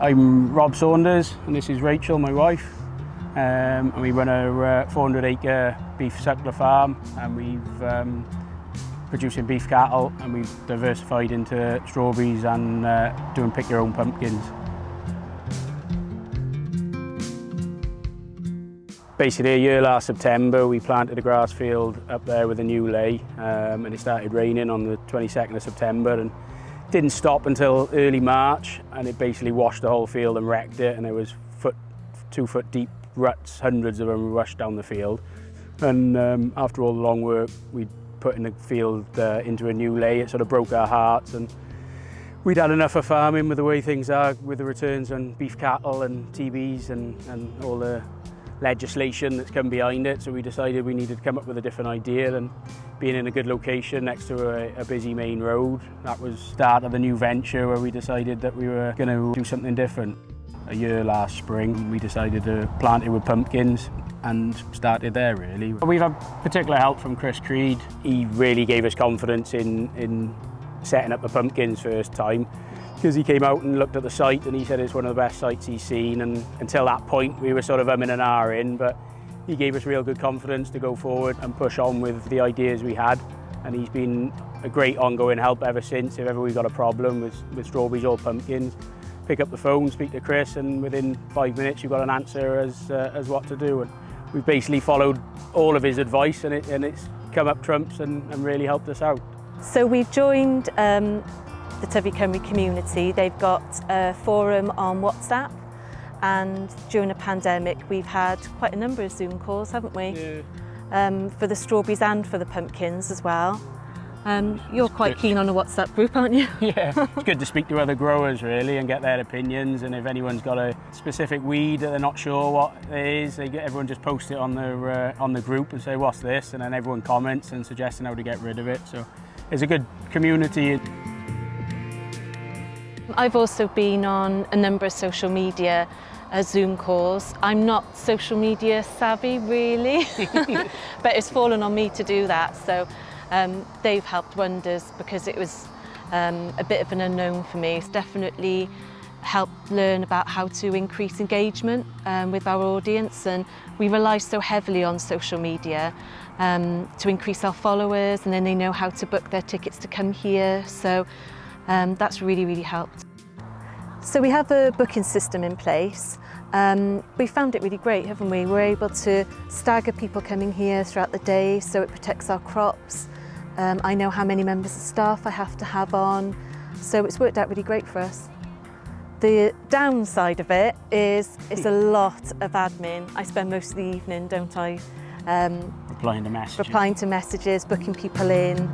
I'm Rob Saunders and this is Rachel, my wife. And we run a 400-acre beef suckler farm, and we've producing beef cattle, and we've diversified into strawberries and doing pick your own pumpkins. Basically, a year last September, we planted a grass field up there with a new ley, and it started raining on the 22nd of September, and didn't stop until early March, and it basically washed the whole field and wrecked it, and there was 2 foot deep ruts, hundreds of them rushed down the field. And after all the long work we put in the field into a new ley, it sort of broke our hearts, and we'd had enough of farming with the way things are with the returns on beef cattle and TBs and all the legislation that's come behind it. So we decided we needed to come up with a different idea, and being in a good location next to a busy main road, that was the start of the new venture where we decided that we were going to do something different. A year last spring we decided to plant it with pumpkins and started there really. We've had particular help from Chris Creed. He really gave us confidence in setting up the pumpkins first time, because he came out and looked at the site and he said it's one of the best sites he's seen, and until that point we were sort of umming and ahhing, but he gave us real good confidence to go forward and push on with the ideas we had, and he's been a great ongoing help ever since. If ever we've got a problem with strawberries or pumpkins, pick up the phone, speak to Chris, and within 5 minutes you've got an answer as what to do. And we've basically followed all of his advice, and it's come up trumps and really helped us out. So we've joined the Tyfu Cymru community. They've got a forum on WhatsApp, and during the pandemic we've had quite a number of Zoom calls, haven't we? Yeah. For the strawberries and for the pumpkins as well. You're quite keen on a WhatsApp group, aren't you? Yeah, it's good to speak to other growers really and get their opinions, and if anyone's got a specific weed that they're not sure what it is, everyone just post it on the group and say what's this, and then everyone comments and suggesting how to get rid of it. So it's a good community. I've also been on a number of social media Zoom calls. I'm not social media savvy really, but it's fallen on me to do that. So they've helped wonders, because it was a bit of an unknown for me. It's definitely helped learn about how to increase engagement with our audience, and we rely so heavily on social media to increase our followers, and then they know how to book their tickets to come here. So that's really helped. So we have a booking system in place. We found it really great, haven't we? We're able to stagger people coming here throughout the day, so it protects our crops. I know how many members of staff I have to have on, so it's worked out really great for us. The downside of it is it's a lot of admin. I spend most of the evening, don't I? Replying to messages, booking people in.